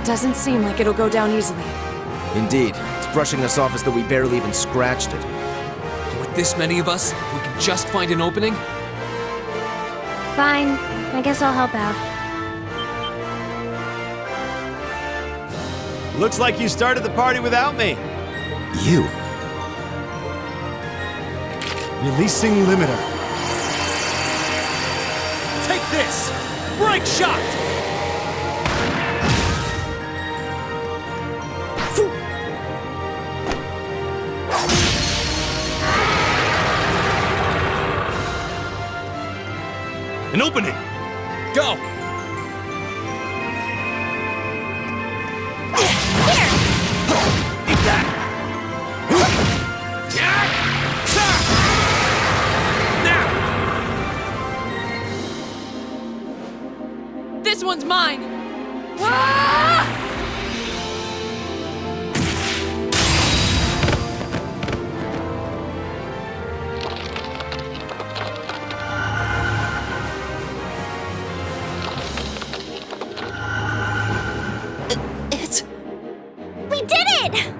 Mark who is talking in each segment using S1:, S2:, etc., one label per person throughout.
S1: Doesn't seem like it'll go down easily.
S2: Indeed. It's brushing us off as though we barely even scratched it.
S3: With this many of us, we can just find an opening?
S4: Fine. I guess I'll help out.
S5: Looks like you started the party without me.
S2: You?
S5: Releasing limiter. Take this! Break shot! An opening!
S3: Go!
S5: Eat that!
S1: Now! This one's mine! Ah!
S4: We did it!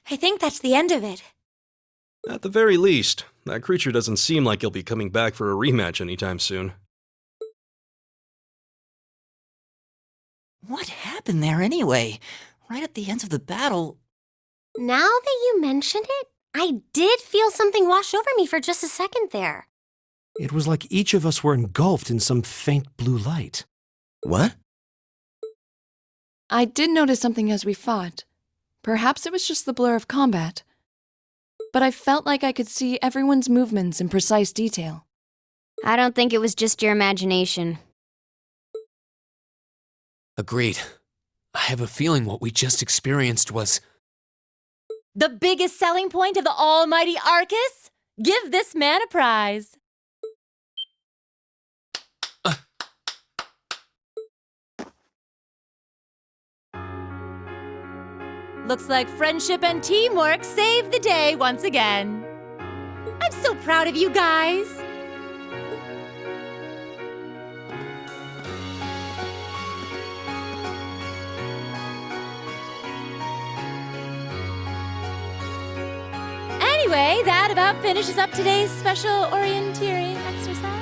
S4: I think that's the end of it.
S6: At the very least, that creature doesn't seem like he'll be coming back for a rematch anytime soon.
S7: What happened there anyway? Right at the end of the battle...
S4: Now that you mention it, I did feel something wash over me for just a second there.
S5: It was like each of us were engulfed in some faint blue light.
S2: What?
S1: I did notice something as we fought. Perhaps it was just the blur of combat. But I felt like I could see everyone's movements in precise detail.
S4: I don't think it was just your imagination.
S3: Agreed. I have a feeling what we just experienced was...
S8: The biggest selling point of the almighty Arcus? Give this man a prize. Looks like friendship and teamwork saved the day once again. I'm so proud of you guys. Anyway, that about finishes up today's special orienteering exercise.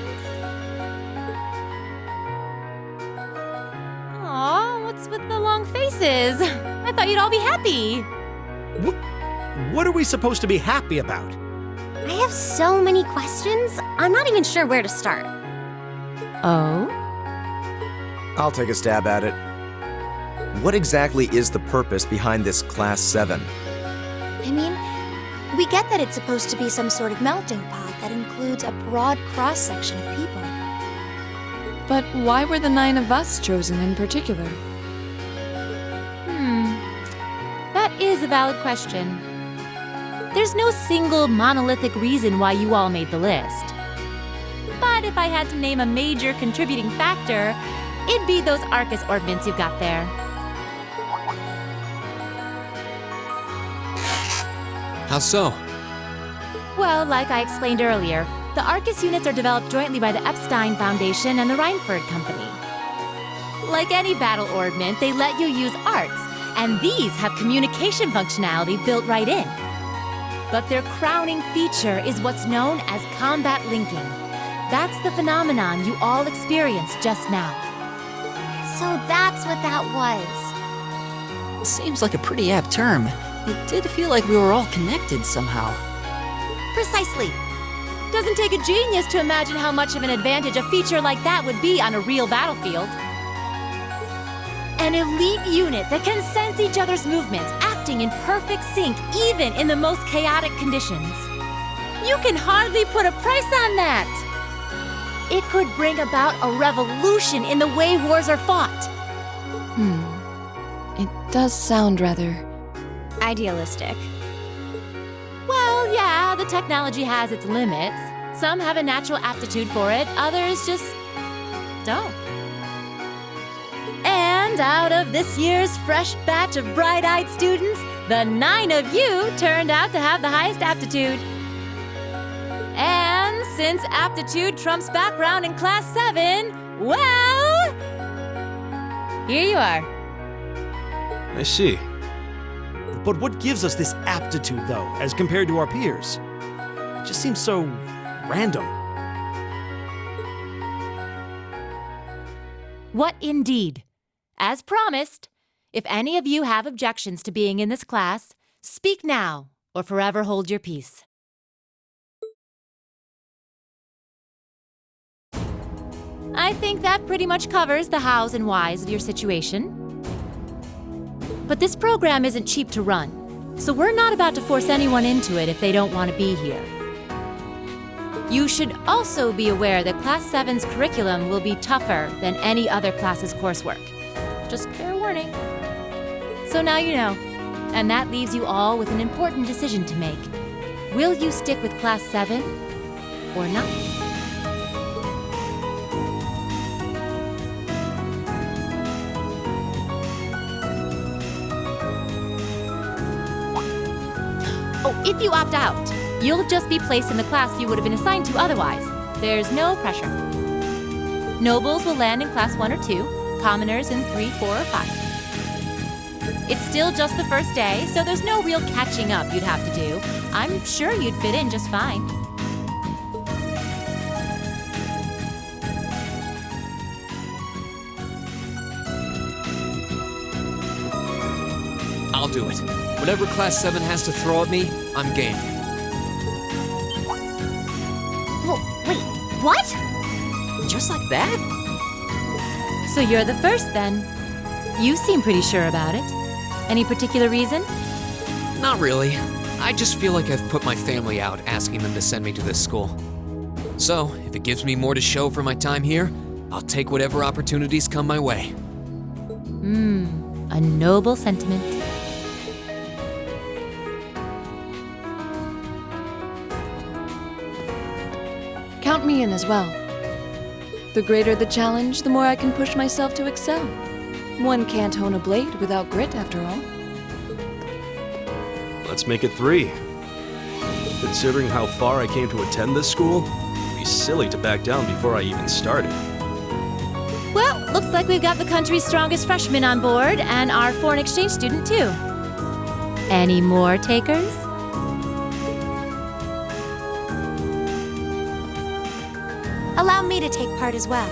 S8: Aw, what's with the long faces? I thought you'd all be happy.
S5: What are we supposed to be happy about?
S4: I have so many questions, I'm not even sure where to start.
S8: Oh?
S2: I'll take a stab at it. What exactly is the purpose behind this Class VII?
S4: I mean, we get that it's supposed to be some sort of melting pot that includes a broad cross-section of people.
S1: But why were the 9 of us chosen in particular?
S8: That is a valid question. There's no single monolithic reason why you all made the list. But if I had to name a major contributing factor, it'd be those Arcus ordnance you've got there.
S3: How so?
S8: Well, like I explained earlier, the Arcus units are developed jointly by the Epstein Foundation and the Reinford Company. Like any battle ordnance, they let you use arts, and these have communication functionality built right in. But their crowning feature is what's known as combat linking. That's the phenomenon you all experienced just now.
S4: So that's what that was.
S7: Seems like a pretty apt term. It did feel like we were all connected somehow.
S8: Precisely. Doesn't take a genius to imagine how much of an advantage a feature like that would be on a real battlefield. An elite unit that can sense each other's movements, acting in perfect sync even in the most chaotic conditions. You can hardly put a price on that. It could bring about a revolution in the way wars are fought.
S1: It does sound rather...
S4: Idealistic.
S8: Well, yeah, the technology has its limits. Some have a natural aptitude for it, others just don't. And out of this year's fresh batch of bright-eyed students, the 9 of you turned out to have the highest aptitude. And since aptitude trumps background in Class 7, well, here you are.
S6: I see.
S5: But what gives us this aptitude, though, as compared to our peers? It just seems so random.
S8: What indeed? As promised, if any of you have objections to being in this class, speak now or forever hold your peace. I think that pretty much covers the hows and whys of your situation. But this program isn't cheap to run, so we're not about to force anyone into it if they don't want to be here. You should also be aware that Class 7's curriculum will be tougher than any other class's coursework. Just fair warning. So now you know, and that leaves you all with an important decision to make. Will you stick with Class 7 or not? Oh, if you opt out, you'll just be placed in the class you would have been assigned to otherwise. There's no pressure. Nobles will land in Class 1 or 2, commoners in 3, 4, or 5. It's still just the first day, so there's no real catching up you'd have to do. I'm sure you'd fit in just fine.
S3: I'll do it. Whatever Class 7 has to throw at me, I'm game.
S4: Wait, what?
S7: Just like that?
S8: So you're the first, then. You seem pretty sure about it. Any particular reason?
S3: Not really. I just feel like I've put my family out asking them to send me to this school. So, if it gives me more to show for my time here, I'll take whatever opportunities come my way.
S8: A noble sentiment.
S1: Count me in as well. The greater the challenge, the more I can push myself to excel. One can't hone a blade without grit, after all.
S6: Let's make it 3. Considering how far I came to attend this school, it'd be silly to back down before I even started.
S8: Well, looks like we've got the country's strongest freshman on board, and our foreign exchange student, too. Any more takers?
S4: Allow me to take part as well.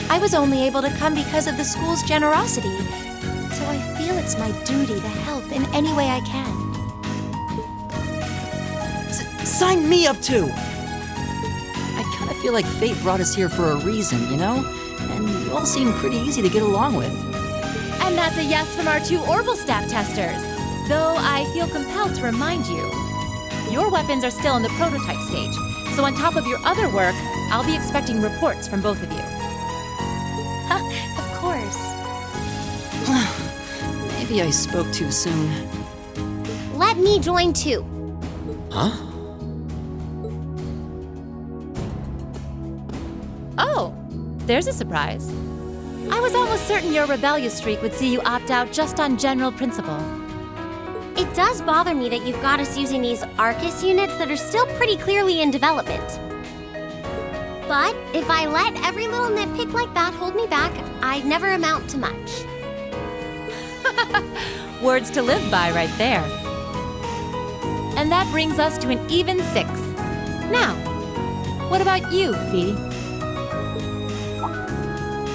S4: I was only able to come because of the school's generosity, so I feel it's my duty to help in any way I can.
S7: Sign me up too! I kind of feel like fate brought us here for a reason, you know? And you all seem pretty easy to get along with.
S8: And that's a yes from our 2 Orbital staff testers. Though I feel compelled to remind you, your weapons are still in the prototype stage. So on top of your other work, I'll be expecting reports from both of you.
S4: Of course.
S7: Maybe I spoke too soon.
S4: Let me join too.
S3: Huh?
S8: Oh, there's a surprise. I was almost certain your rebellious streak would see you opt out just on general principle.
S9: It does bother me that you've got us using these Arcus units that are still pretty clearly in development. But if I let every little nitpick like that hold me back, I'd never amount to much.
S8: Words to live by right there. And that brings us to an even 6. Now, what about you, Fee?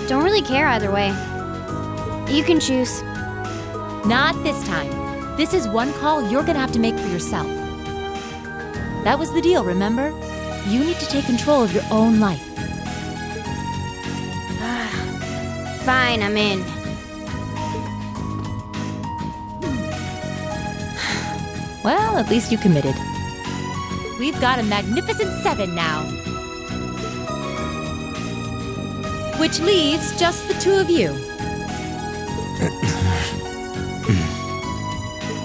S9: Don't really care either way. You can choose.
S8: Not this time. This is one call you're gonna have to make for yourself. That was the deal, remember? You need to take control of your own life.
S9: Fine, I'm in.
S8: Well, at least you committed. We've got a magnificent 7 now. Which leaves just the 2 of you.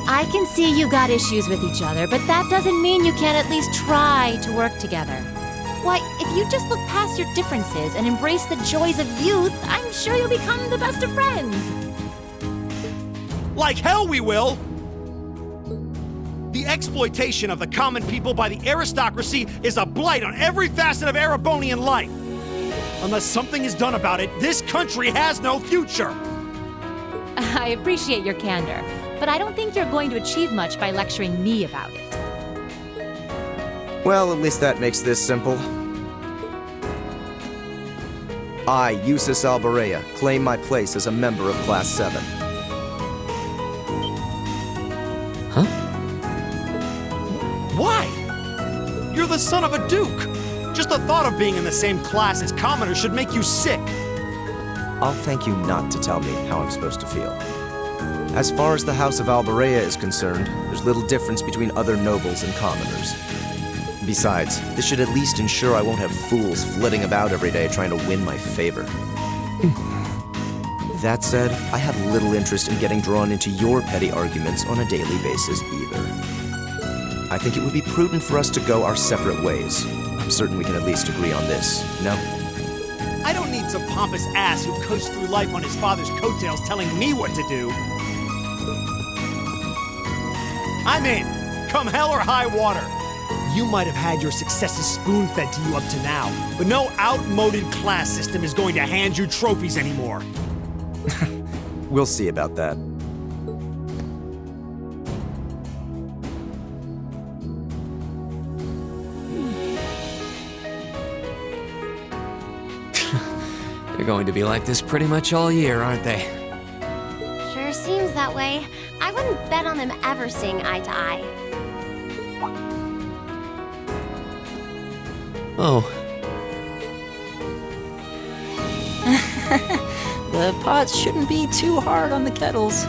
S8: I can see you got issues with each other, but that doesn't mean you can't at least try to work together. Why, if you just look past your differences and embrace the joys of youth, I'm sure you'll become the best of friends.
S5: Like hell we will! The The exploitation of the common people by the aristocracy is a blight on every facet of Erebonian life. Unless something is done about it, this country has no future.
S8: I appreciate your candor, but I don't think you're going to achieve much by lecturing me about it.
S2: Well, at least that makes this simple. I, Eustace Alborea, claim my place as a member of Class 7.
S3: Huh?
S5: Why? You're the son of a duke. Just the thought of being in the same class as commoners should make you sick.
S2: I'll thank you not to tell me how I'm supposed to feel. As far as the House of Alborea is concerned, there's little difference between other nobles and commoners. Besides, this should at least ensure I won't have fools flitting about every day trying to win my favor. That said, I have little interest in getting drawn into your petty arguments on a daily basis either. I think it would be prudent for us to go our separate ways. I'm certain we can at least agree on this, no?
S5: I don't need some pompous ass who coasts through life on his father's coattails telling me what to do. I'm in, come hell or high water. You might have had your successes spoon-fed to you up to now, but no outmoded class system is going to hand you trophies anymore.
S2: We'll see about that.
S3: They're going to be like this pretty much all year, aren't they?
S9: Sure seems that way. I wouldn't bet on them ever seeing eye to eye.
S3: Oh.
S7: The pots shouldn't be too hard on the kettles.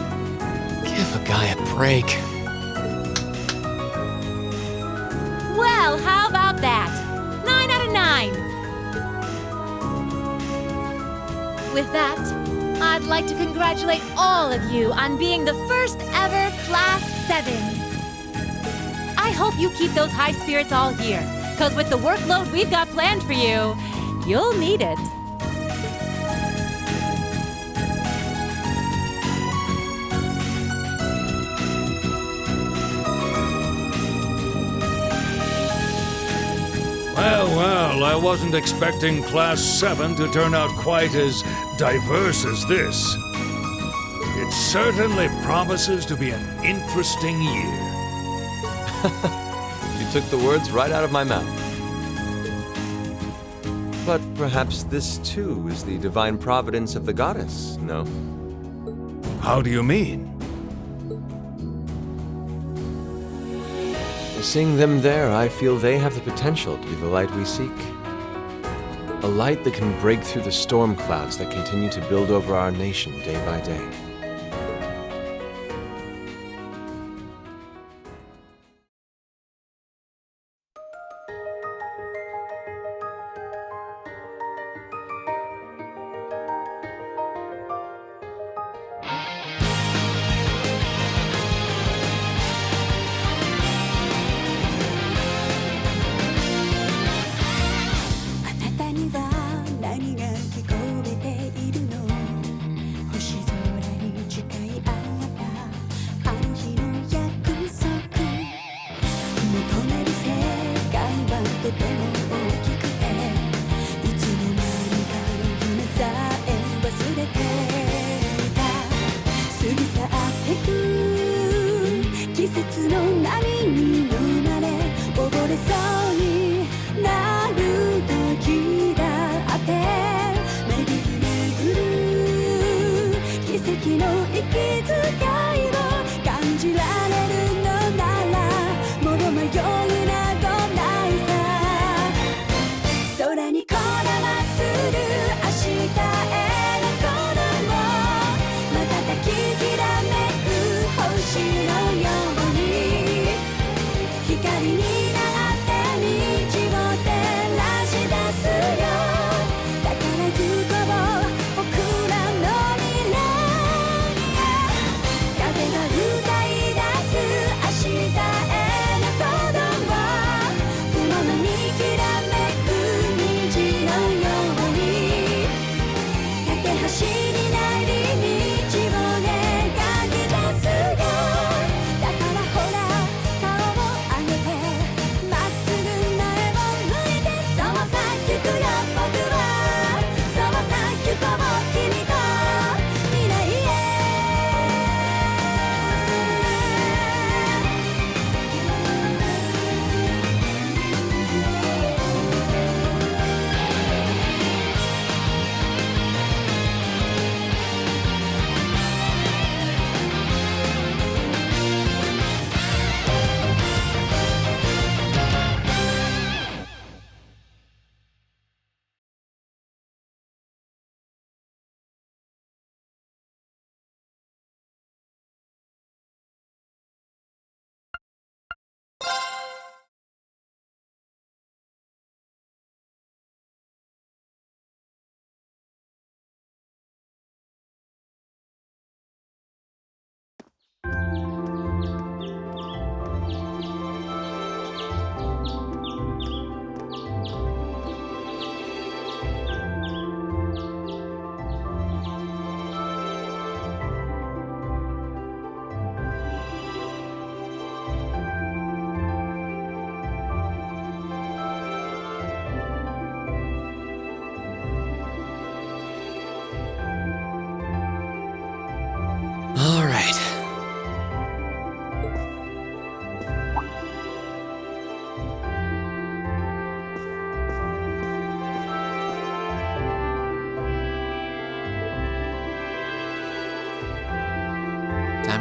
S3: Give a guy a break.
S8: Well, how about that? 9 out of 9. With that, I'd like to congratulate all of you on being the first ever Class 7. I hope you keep those high spirits all year, because with the workload we've got planned for you, you'll need it.
S10: Well, I wasn't expecting Class 7 to turn out quite as diverse as this. It certainly promises to be an interesting year.
S11: You took the words right out of my mouth. But perhaps this too is the divine providence of the goddess, no?
S10: How do you mean?
S11: Seeing them there, I feel they have the potential to be the light we seek. A light that can break through the storm clouds that continue to build over our nation day by day.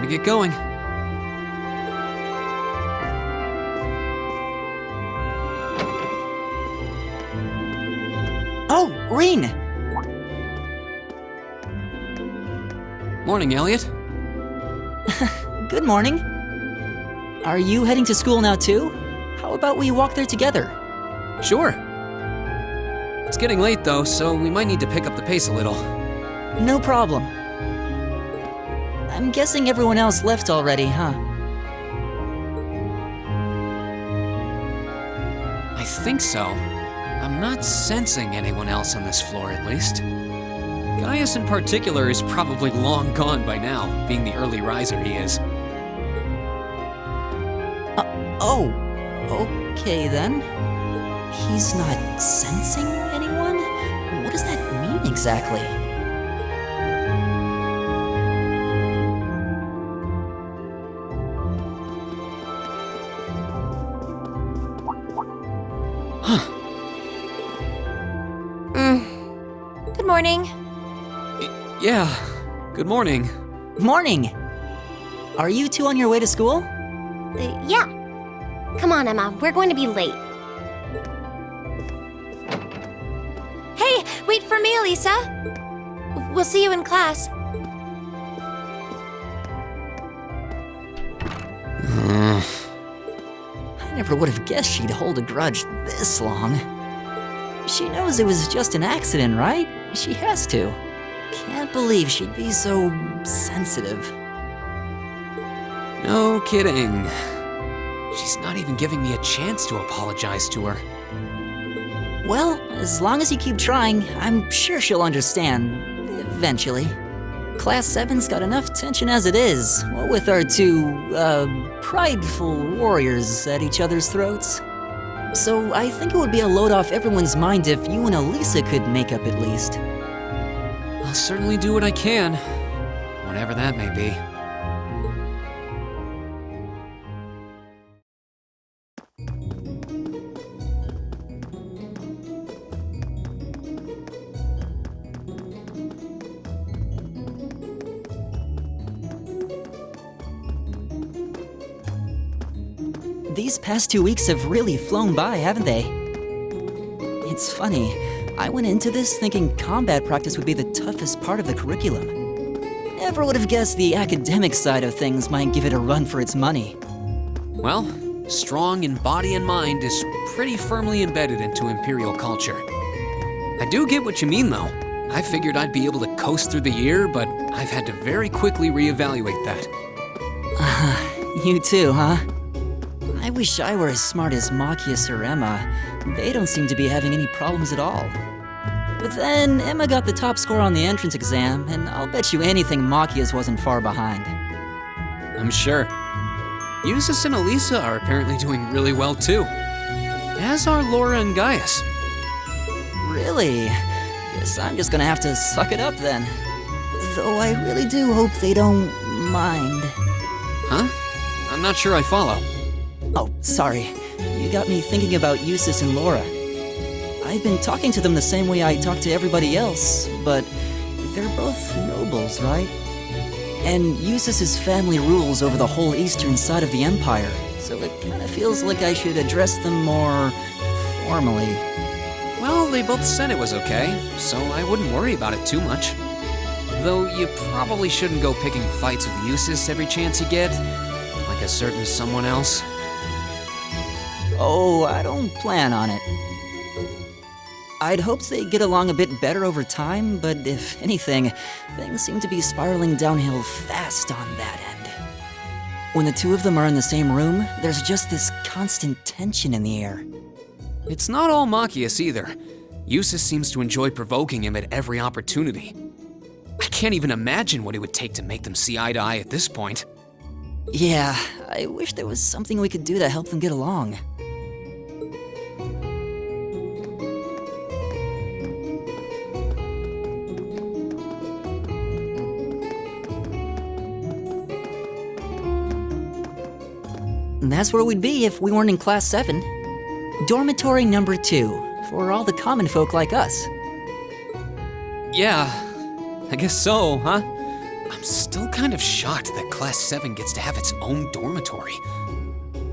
S3: gotta get going.
S7: Oh, Rean!
S3: Morning, Elliot.
S7: Good morning. Are you heading to school now too? How about we walk there together?
S3: Sure. It's getting late though, so we might need to pick up the pace a little.
S7: No problem. I'm guessing everyone else left already, huh?
S3: I think so. I'm not sensing anyone else on this floor, at least. Gaius in particular is probably long gone by now, being the early riser he is.
S7: Oh, okay then. He's not sensing anyone? What does that mean exactly?
S4: Good morning.
S3: Yeah, good morning.
S7: Morning! Are you two on your way to school?
S9: Yeah. Come on, Emma. We're going to be late.
S4: Hey, wait for me, Elisa. We'll see you in class.
S7: I never would have guessed she'd hold a grudge this long. She knows it was just an accident, right? She has to. Can't believe she'd be so sensitive.
S3: No kidding. She's not even giving me a chance to apologize to her.
S7: Well, as long as you keep trying, I'm sure she'll understand. Eventually. Class 7's got enough tension as it is, what with our two, prideful warriors at each other's throats. So I think it would be a load off everyone's mind if you and Elisa could make up at least.
S3: I'll certainly do what I can, whatever that may be.
S7: These past 2 weeks have really flown by, haven't they? It's funny, I went into this thinking combat practice would be the toughest part of the curriculum. Never would have guessed the academic side of things might give it a run for its money.
S3: Well, strong in body and mind is pretty firmly embedded into Imperial culture. I do get what you mean, though. I figured I'd be able to coast through the year, but I've had to very quickly reevaluate that.
S7: You too, huh? I wish I were as smart as Machias or Emma. They don't seem to be having any problems at all. But then, Emma got the top score on the entrance exam, and I'll bet you anything Machias wasn't far behind.
S3: I'm sure. Eustace and Elisa are apparently doing really well too. As are Laura and Gaius.
S7: Really? Guess I'm just gonna have to suck it up then. Though I really do hope they don't mind.
S3: Huh? I'm not sure I follow.
S7: Oh, sorry. You got me thinking about Eustace and Laura. I've been talking to them the same way I talk to everybody else, but they're both nobles, right? And Eustace's family rules over the whole eastern side of the Empire, so it kind of feels like I should address them more formally.
S3: Well, they both said it was okay, so I wouldn't worry about it too much. Though you probably shouldn't go picking fights with Eustace every chance you get, like a certain someone else.
S7: Oh, I don't plan on it. I'd hoped they'd get along a bit better over time, but if anything, things seem to be spiraling downhill fast on that end. When the two of them are in the same room, there's just this constant tension in the air.
S3: It's not all Machias either. Eustace seems to enjoy provoking him at every opportunity. I can't even imagine what it would take to make them see eye to eye at this point.
S7: Yeah, I wish there was something we could do to help them get along. And that's where we'd be if we weren't in Class 7. Dormitory number 2, for all the common folk like us.
S3: Yeah, I guess so, huh? I'm still kind of shocked that Class 7 gets to have its own dormitory.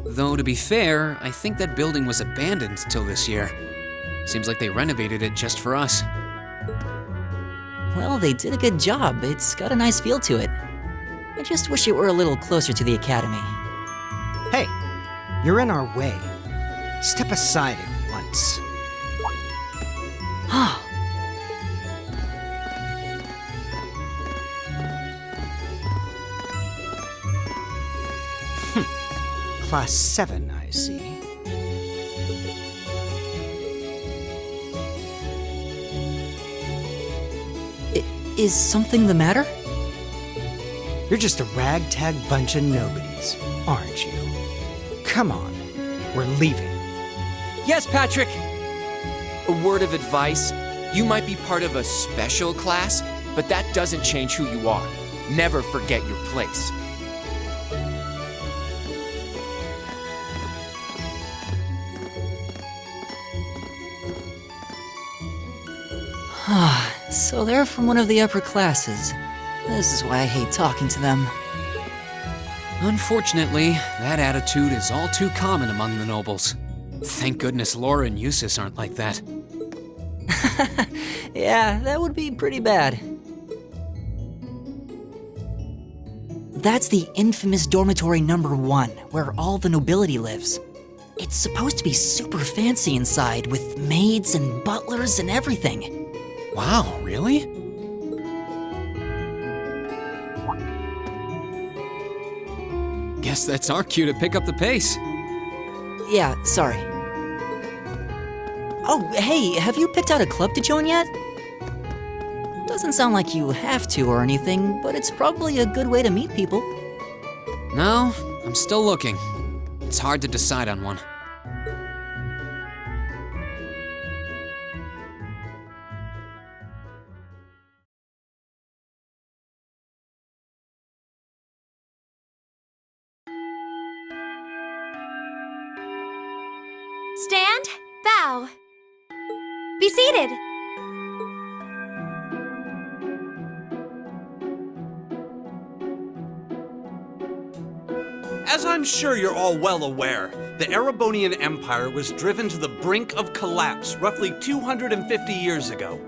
S3: Though, to be fair, I think that building was abandoned till this year. Seems like they renovated it just for us.
S7: Well, they did a good job. It's got a nice feel to it. I just wish it were a little closer to the academy.
S12: Hey, you're in our way. Step aside at once. Class 7, I see.
S7: Is something the matter?
S12: You're just a ragtag bunch of nobodies, aren't you? Come on, we're leaving.
S13: Yes, Patrick! A word of advice. You might be part of a special class, but that doesn't change who you are. Never forget your place.
S7: So they're from one of the upper classes. This is why I hate talking to them.
S3: Unfortunately, that attitude is all too common among the nobles. Thank goodness Laura and Eustace aren't like that.
S7: Yeah, that would be pretty bad. That's the infamous dormitory number 1, where all the nobility lives. It's supposed to be super fancy inside, with maids and butlers and everything.
S3: Wow, really? Guess that's our cue to pick up the pace.
S7: Yeah, sorry. Oh, hey, have you picked out a club to join yet? Doesn't sound like you have to or anything, but it's probably a good way to meet people.
S3: No, I'm still looking. It's hard to decide on one.
S4: Stand, bow. Be seated.
S14: As I'm sure you're all well aware, the Erebonian Empire was driven to the brink of collapse roughly 250 years ago.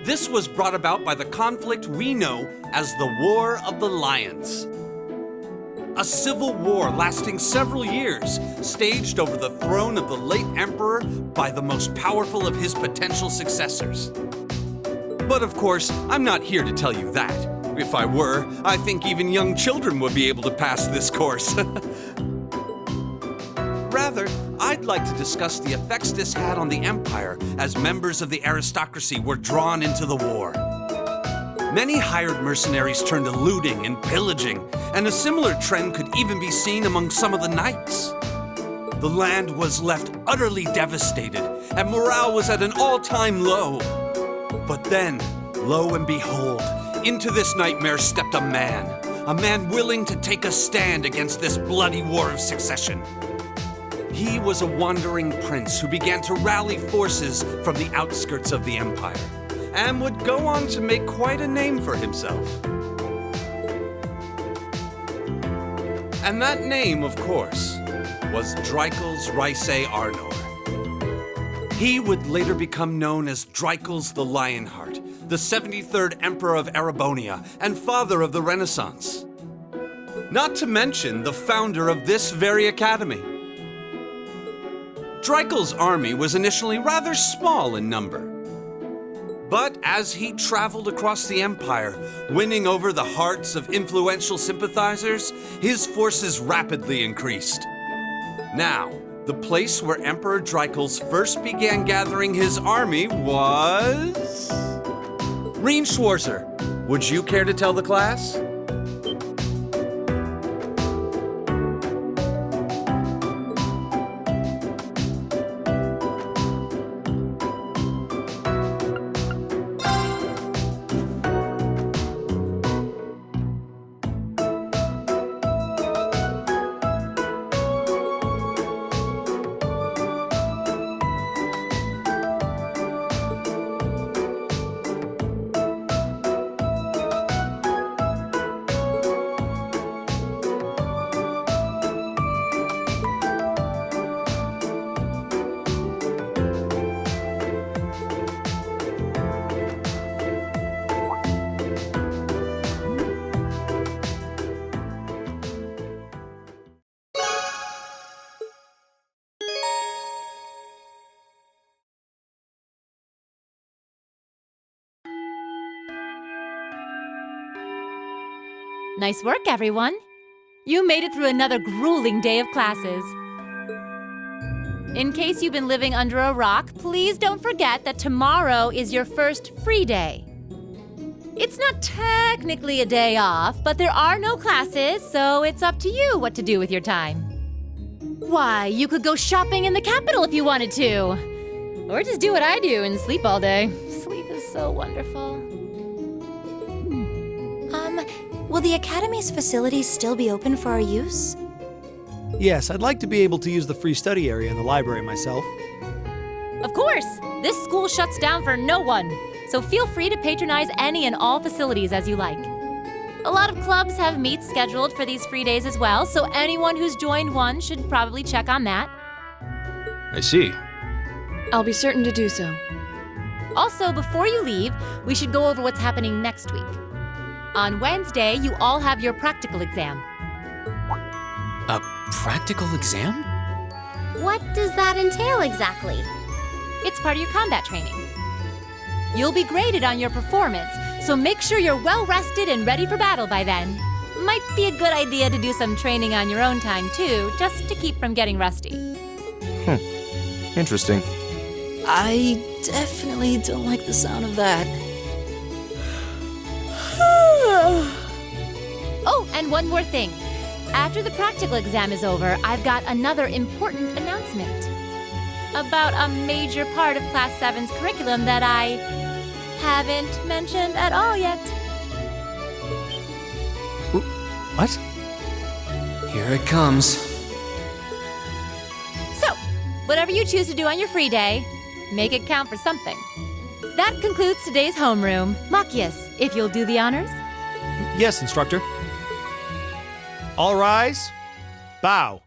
S14: This was brought about by the conflict we know as the War of the Lions. A civil war lasting several years, staged over the throne of the late emperor by the most powerful of his potential successors. But of course, I'm not here to tell you that. If I were, I think even young children would be able to pass this course. Rather, I'd like to discuss the effects this had on the Empire as members of the aristocracy were drawn into the war. Many hired mercenaries turned to looting and pillaging, and a similar trend could even be seen among some of the knights. The land was left utterly devastated, and morale was at an all-time low. But then, lo and behold, into this nightmare stepped a man willing to take a stand against this bloody war of succession. He was a wandering prince who began to rally forces from the outskirts of the empire, and would go on to make quite a name for himself. And that name, of course, was Dreikels Rhysei Arnor. He would later become known as Dreikels the Lionheart, the 73rd Emperor of Erebonia and father of the Renaissance. Not to mention the founder of this very academy. Dreikels' army was initially rather small in number. But as he traveled across the empire, winning over the hearts of influential sympathizers, his forces rapidly increased. Now, the place where Emperor Dreikels first began gathering his army was... Rean Schwarzer, would you care to tell the class?
S8: Nice work, everyone. You made it through another grueling day of classes. In case you've been living under a rock, please don't forget that tomorrow is your first free day. It's not technically a day off, but there are no classes, so it's up to you what to do with your time. Why, you could go shopping in the capital if you wanted to. Or just do what I do and sleep all day. Sleep is so wonderful.
S4: Will the Academy's facilities still be open for our use?
S5: Yes, I'd like to be able to use the free study area in the library myself.
S8: Of course! This school shuts down for no one, so feel free to patronize any and all facilities as you like. A lot of clubs have meets scheduled for these free days as well, so anyone who's joined one should probably check on that.
S6: I see.
S1: I'll be certain to do so.
S8: Also, before you leave, we should go over what's happening next week. On Wednesday, you all have your practical exam.
S3: A practical exam?
S9: What does that entail exactly?
S8: It's part of your combat training. You'll be graded on your performance, so make sure you're well rested and ready for battle by then. Might be a good idea to do some training on your own time too, just to keep from getting rusty.
S2: Interesting.
S7: I definitely don't like the sound of that.
S8: Oh, and one more thing. After the practical exam is over, I've got another important announcement about a major part of Class 7's curriculum that I haven't mentioned at all yet.
S5: What?
S3: Here it comes.
S8: So, whatever you choose to do on your free day, make it count for something. That concludes today's homeroom. Machias, if you'll do the honors.
S5: Yes, instructor. All rise. Bow.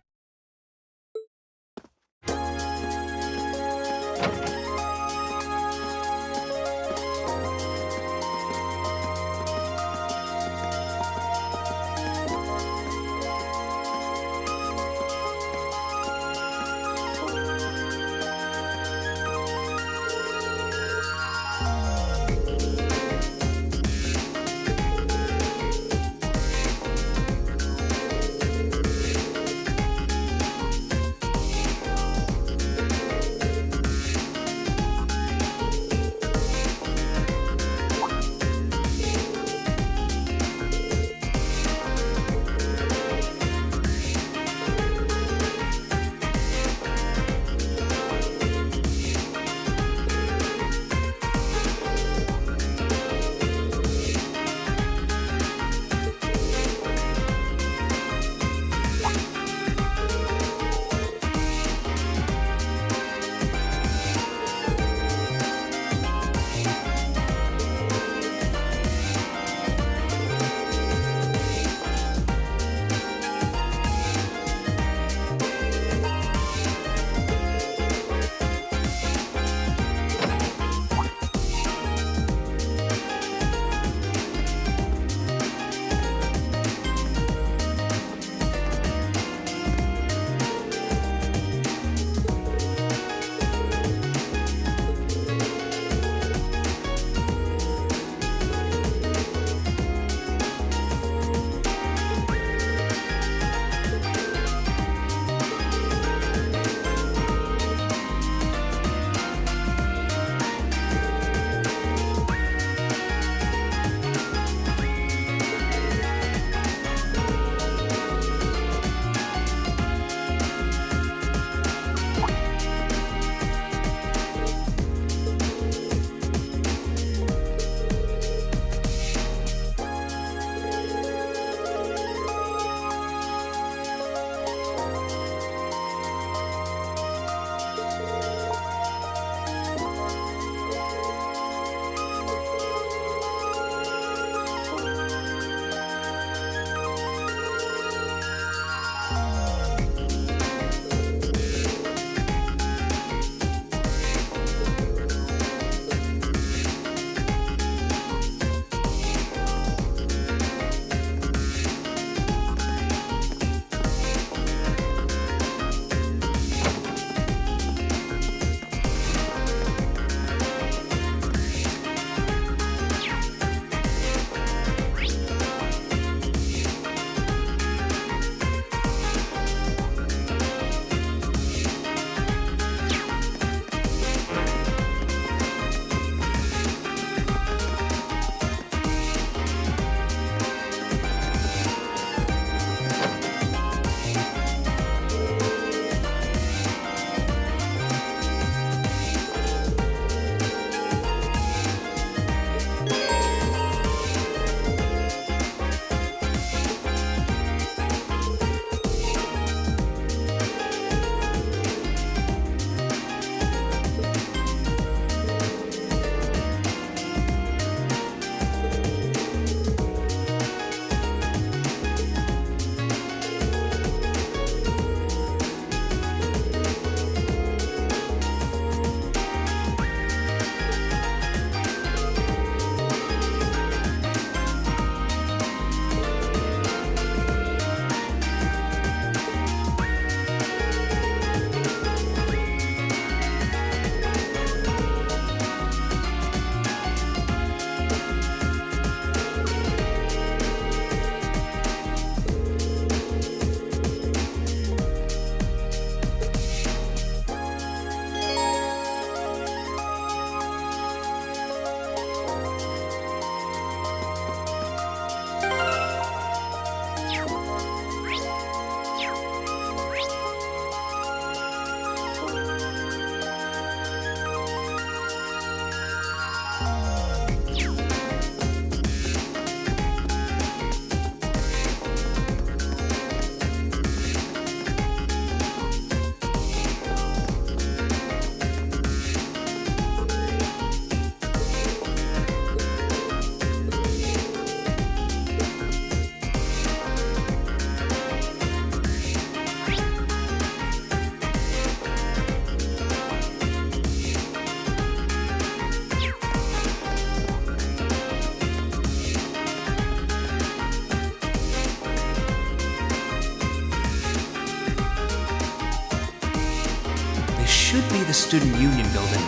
S3: be the Student Union building.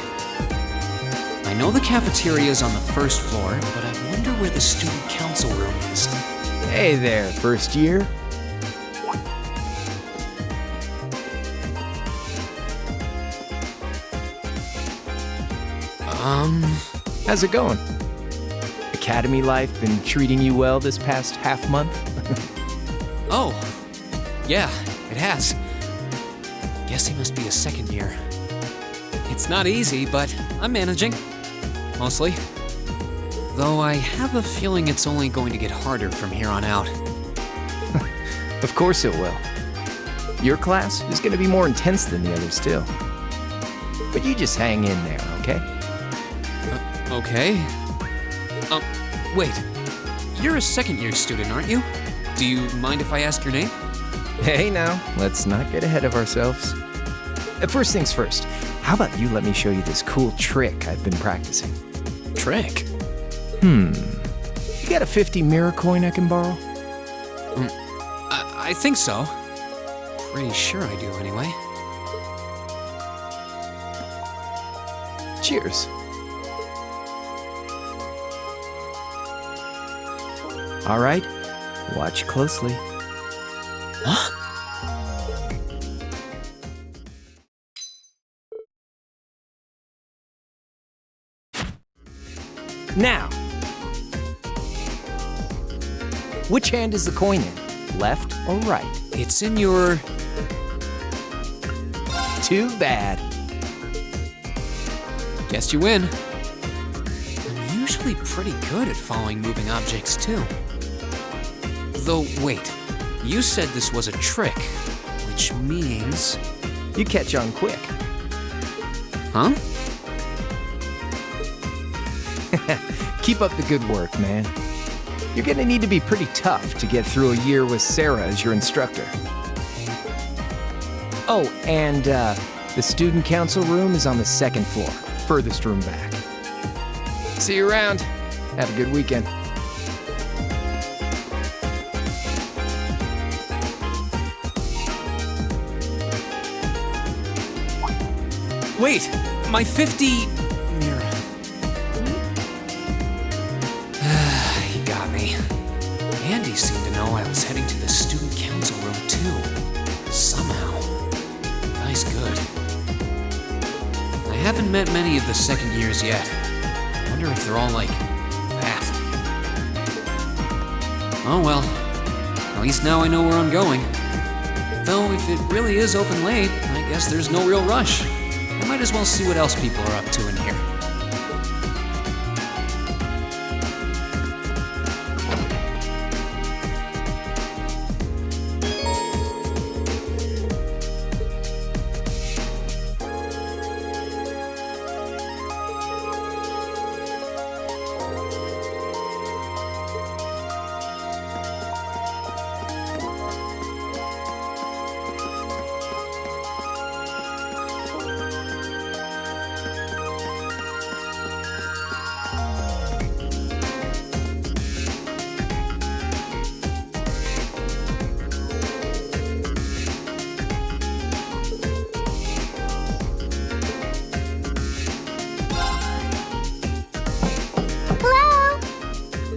S3: I know the cafeteria is on the first floor, but I wonder where the Student Council room is.
S11: Hey there, first year. How's it going? Academy life been treating you well this past half month?
S3: Oh, yeah, it has. Guess he must be a second year. It's not easy, but I'm managing. Mostly. Though I have a feeling it's only going to get harder from here on out.
S11: Of course it will. Your class is going to be more intense than the others too. But you just hang in there, okay?
S3: Okay. Wait. You're a second-year student, aren't you? Do you mind if I ask your name?
S11: Hey now, let's not get ahead of ourselves. First things first, how about you let me show you this cool trick I've been practicing?
S3: Trick?
S11: You got a 50 mirror coin I can borrow?
S3: I think so. Pretty sure I do, anyway.
S11: Cheers. All right, watch closely.
S3: Huh?
S11: Now, which hand is the coin in? Left or right?
S3: It's in your...
S11: Too bad.
S3: Guess you win. I'm usually pretty good at following moving objects, too. Though, wait. You said this was a trick, which means...
S11: You catch on quick.
S3: Huh?
S11: Keep up the good work, man. You're gonna need to be pretty tough to get through a year with Sarah as your instructor. Oh, and the student council room is on the second floor, furthest room back. See you around. Have a good weekend.
S3: Wait, my 50 mirror. He got me. Andy seemed to know I was heading to the student council room too. Somehow. Guy's good. I haven't met many of the second years yet. I wonder if they're all like that. Oh well. At least now I know where I'm going. Though if it really is open late, I guess there's no real rush. I might as well see what else people are up to in here.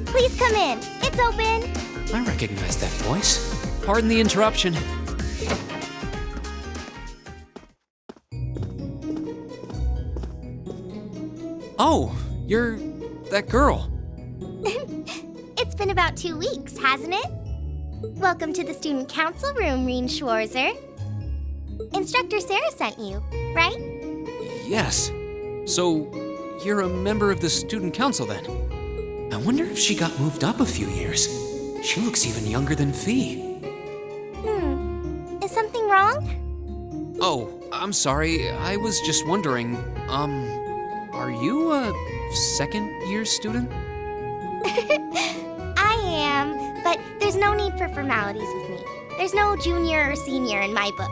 S9: Please come in. It's open.
S3: I recognize that voice. Pardon the interruption. Oh, you're that girl.
S9: It's been about 2 weeks, hasn't it? Welcome to the student council room, Rean Schwarzer. Instructor Sarah sent you, right?
S3: Yes. So, you're a member of the student council then? I wonder if she got moved up a few years. She looks even younger than Fee.
S9: Is something wrong?
S3: Oh, I'm sorry. I was just wondering, are you a second-year student?
S9: I am, but there's no need for formalities with me. There's no junior or senior in my book.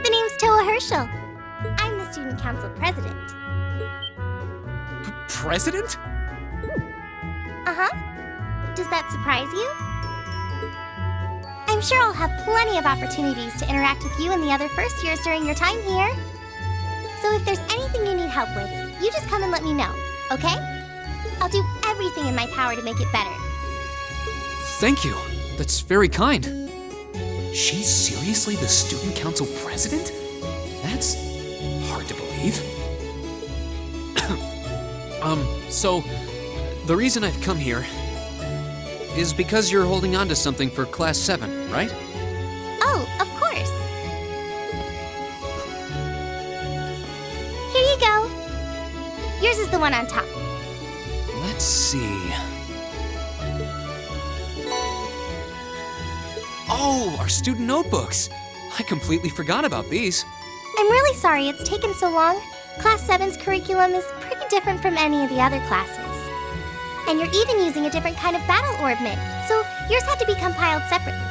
S9: The name's Toa Herschel. I'm the student council president.
S3: President?
S9: Uh-huh. Does that surprise you? I I'm sure I'll have plenty of opportunities to interact with you and the other first years during your time here. So if there's anything you need help with, you just come and let me know, okay? I'll do everything in my power to make it better.
S3: Thank you. That's very kind. She's seriously the student council president? That's hard to believe. So the reason I've come here is because you're holding on to something for Class 7, right?
S9: Oh, of course. Here you go. Yours is the one on top.
S3: Let's see. Oh, our student notebooks. I completely forgot about these.
S9: I'm really sorry it's taken so long. Class 7's curriculum is pretty different from any of the other classes. And you're even using a different kind of battle orbment, so yours had to be compiled separately.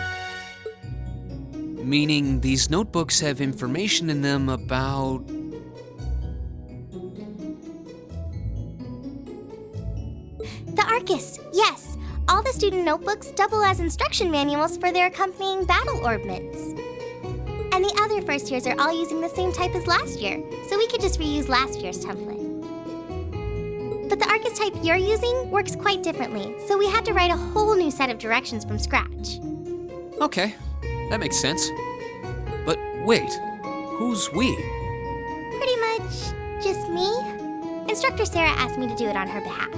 S3: Meaning these notebooks have information in them about...
S9: The Arcus, yes. All the student notebooks double as instruction manuals for their accompanying battle orbments. And the other first years are all using the same type as last year, so we could just reuse last year's template. But the Arcus type you're using works quite differently, so we had to write a whole new set of directions from scratch.
S3: Okay, that makes sense. But wait, who's we?
S9: Pretty much just me. Instructor Sarah asked me to do it on her behalf.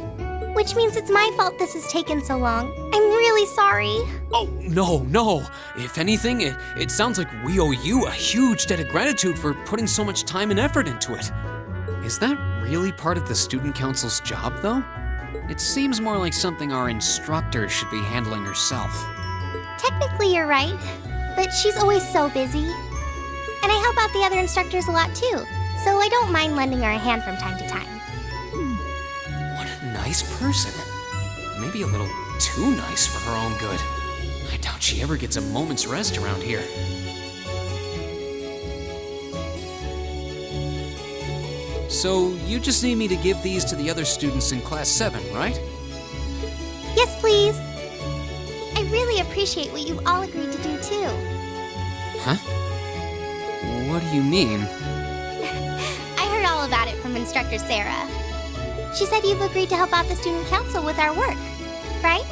S9: Which means it's my fault this has taken so long. I'm really sorry.
S3: Oh, no. If anything, it sounds like we owe you a huge debt of gratitude for putting so much time and effort into it. Is that really part of the student council's job, though? It seems more like something our instructor should be handling herself.
S9: Technically, you're right, but she's always so busy. And I help out the other instructors a lot too, so I don't mind lending her a hand from time to time.
S3: What a nice person. Maybe a little too nice for her own good. I doubt she ever gets a moment's rest around here. So you just need me to give these to the other students in Class 7, right?
S9: Yes, please. I really appreciate what you've all agreed to do too.
S3: Huh? What do you mean?
S9: I heard all about it from Instructor Sarah. She said you've agreed to help out the student council with our work, right?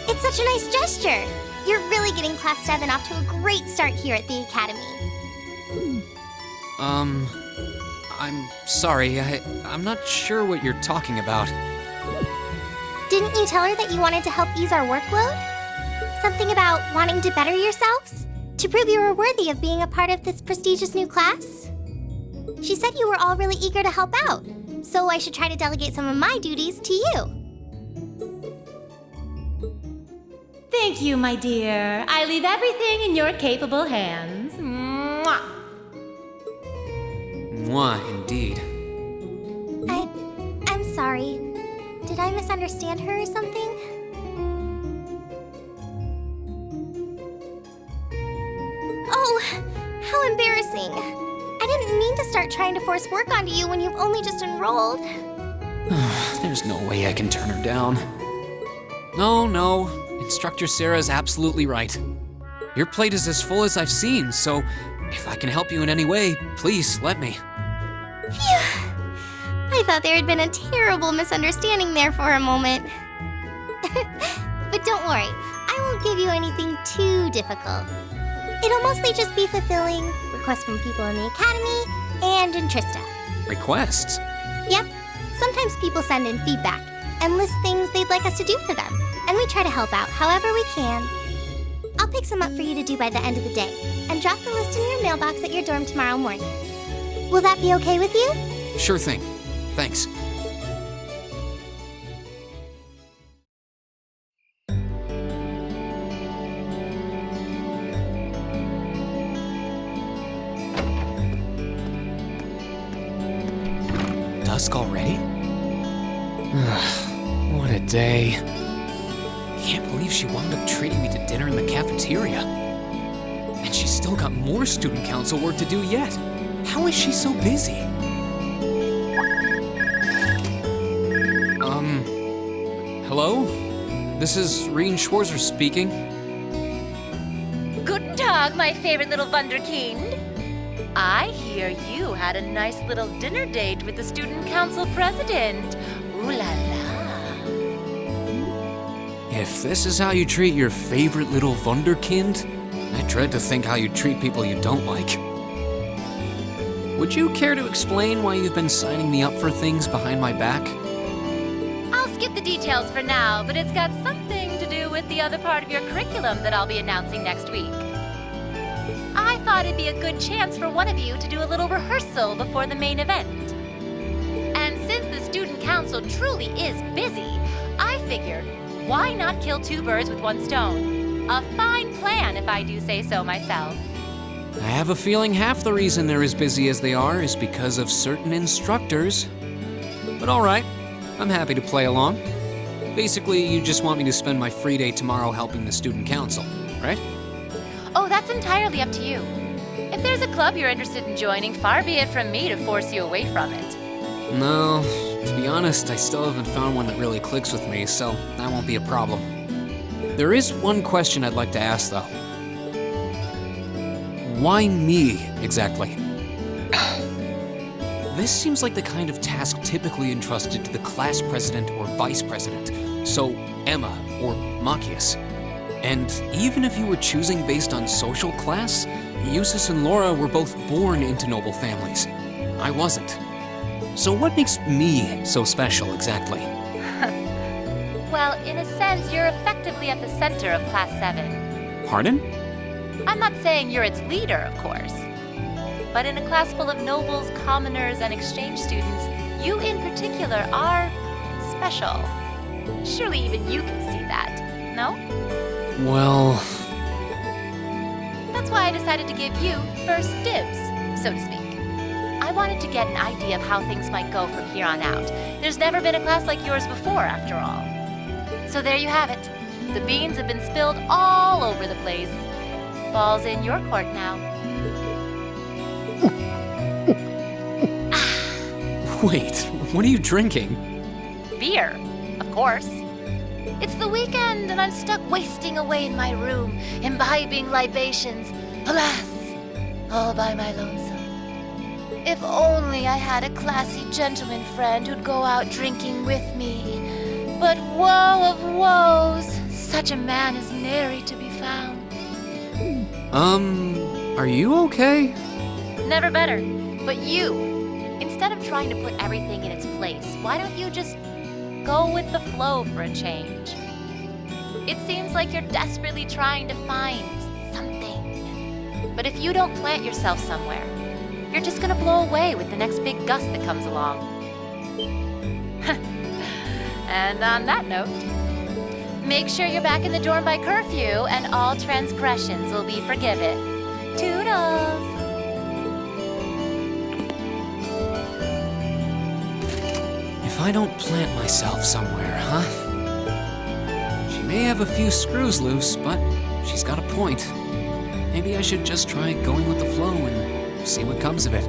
S9: It's such a nice gesture. You're really getting Class 7 off to a great start here at the Academy.
S3: I'm sorry, I'm not sure what you're talking about.
S9: Didn't you tell her that you wanted to help ease our workload? Something about wanting to better yourselves? To prove you were worthy of being a part of this prestigious new class? She said you were all really eager to help out, so I should try to delegate some of my duties to you.
S8: Thank you, my dear. I leave everything in your capable hands. Mwah!
S3: Mwah, indeed.
S9: I'm sorry. Did I misunderstand her or something? Oh, how embarrassing. I didn't mean to start trying to force work onto you when you've only just enrolled.
S3: There's no way I can turn her down. No. Instructor Sarah's absolutely right. Your plate is as full as I've seen, so if I can help you in any way, please let me.
S9: Phew. I thought there had been a terrible misunderstanding there for a moment. But don't worry, I won't give you anything too difficult. It'll mostly just be fulfilling requests from people in the Academy and in Trista.
S3: Requests?
S9: Yep. Sometimes people send in feedback and list things they'd like us to do for them, and we try to help out however we can. I'll pick some up for you to do by the end of the day, and drop the list in your mailbox at your dorm tomorrow morning. Will that be okay with you?
S3: Sure thing. Thanks. Dusk already? What a day. Can't believe she wound up treating me to dinner in the cafeteria. And she's still got more student council work to do yet. How is she so busy? Hello? This is Rean Schwarzer speaking.
S8: Tag, my favorite little wunderkind. I hear you had a nice little dinner date with the student council president. Ooh la la.
S3: If this is how you treat your favorite little wunderkind, I dread to think how you treat people you don't like. Would you care to explain why you've been signing me up for things behind my back?
S8: I'll skip the details for now, but it's got something to do with the other part of your curriculum that I'll be announcing next week. I thought it'd be a good chance for one of you to do a little rehearsal before the main event. And since the student council truly is busy, I figured, why not kill two birds with one stone? A fine plan, if I do say so myself.
S3: I have a feeling half the reason they're as busy as they are is because of certain instructors. But all right, I'm happy to play along. Basically, you just want me to spend my free day tomorrow helping the student council, right?
S8: Oh, that's entirely up to you. If there's a club you're interested in joining, far be it from me to force you away from it.
S3: No, to be honest, I still haven't found one that really clicks with me, so that won't be a problem. There is one question I'd like to ask, though. Why me, exactly? This seems like the kind of task typically entrusted to the class president or vice president, so Emma or Machias. And even if you were choosing based on social class, Eustace and Laura were both born into noble families. I wasn't. So what makes me so special, exactly?
S8: Well, in a sense, you're effectively at the center of Class VII.
S3: Pardon?
S8: I'm not saying you're its leader, of course. But in a class full of nobles, commoners, and exchange students, you in particular are special. Surely even you can see that, no?
S3: Well...
S8: That's why I decided to give you first dibs, so to speak. I wanted to get an idea of how things might go from here on out. There's never been a class like yours before, after all. So there you have it. The beans have been spilled all over the place. Ball's in your court now.
S3: Wait, what are you drinking?
S8: Beer, of course. It's the weekend and I'm stuck wasting away in my room, imbibing libations. Alas, all by my lonesome. If only I had a classy gentleman friend who'd go out drinking with me. But woe of woes, such a man is nary to be found.
S3: Are you okay?
S8: Never better. But you, instead of trying to put everything in its place, why don't you just go with the flow for a change? It seems like you're desperately trying to find something. But if you don't plant yourself somewhere, you're just gonna blow away with the next big gust that comes along. And on that note, make sure you're back in the dorm by curfew and all transgressions will be forgiven. Toodles!
S3: If I don't plant myself somewhere, huh? She may have a few screws loose, but she's got a point. Maybe I should just try going with the flow and see what comes of it.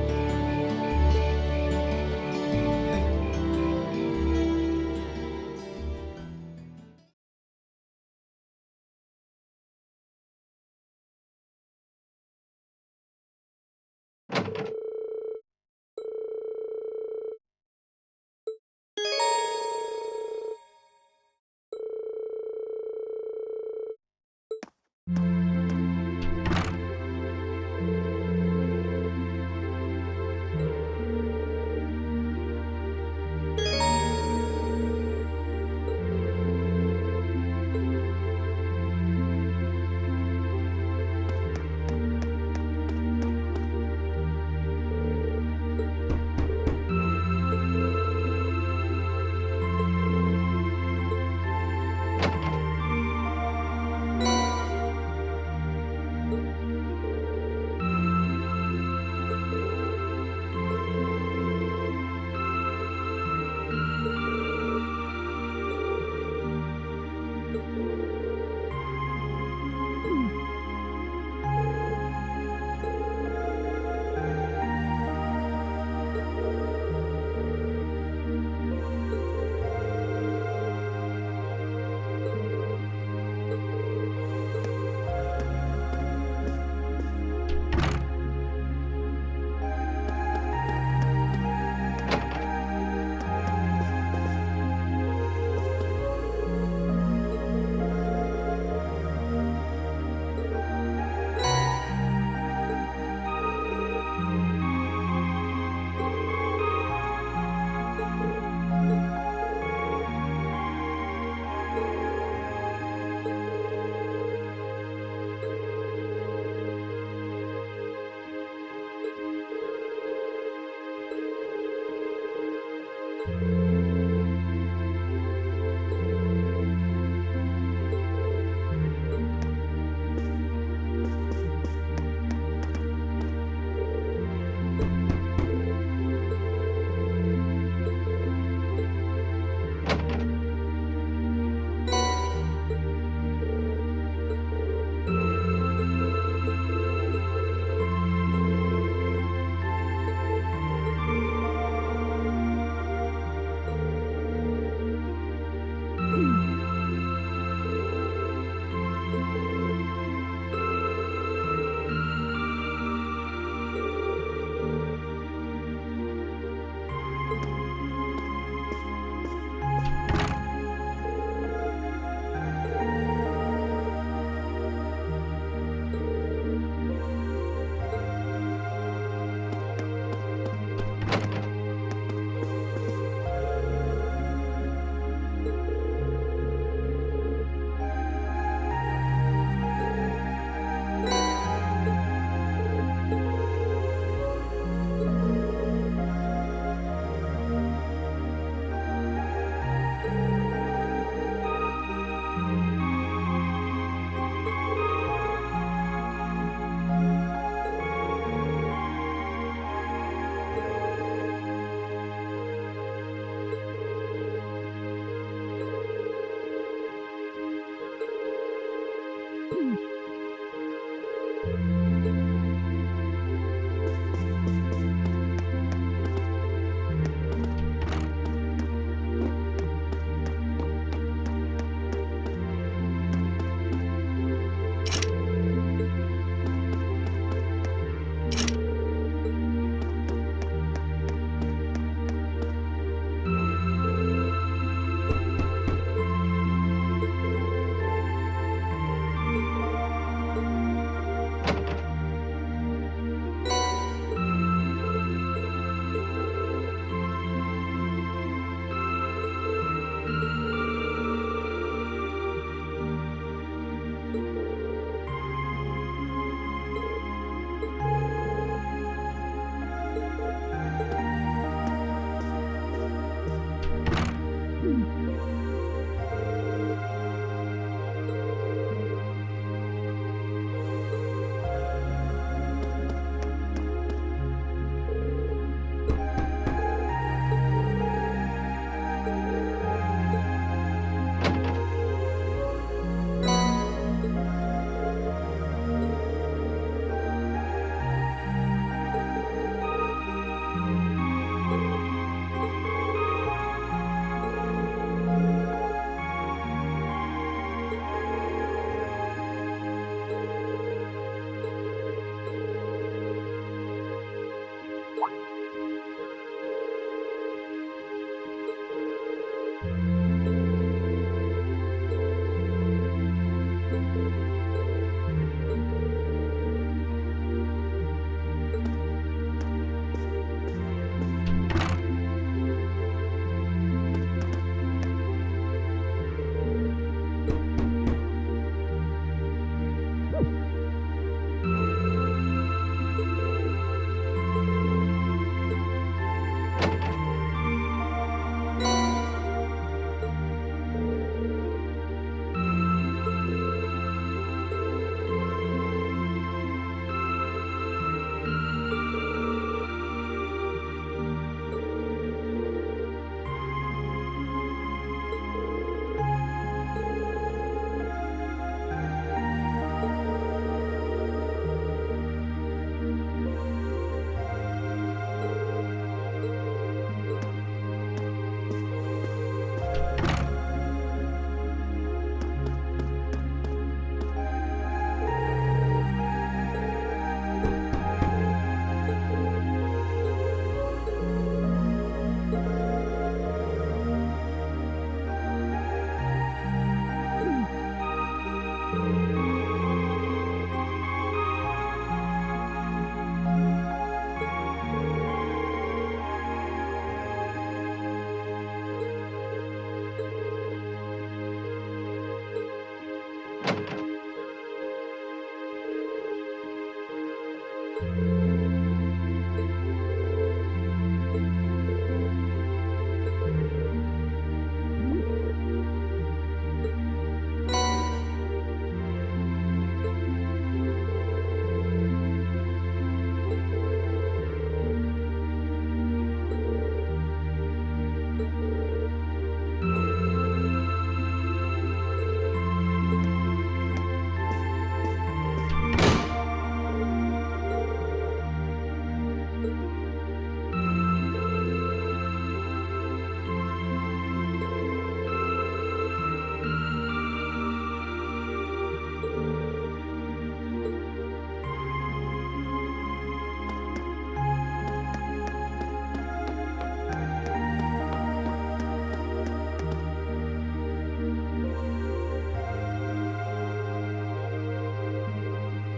S15: you.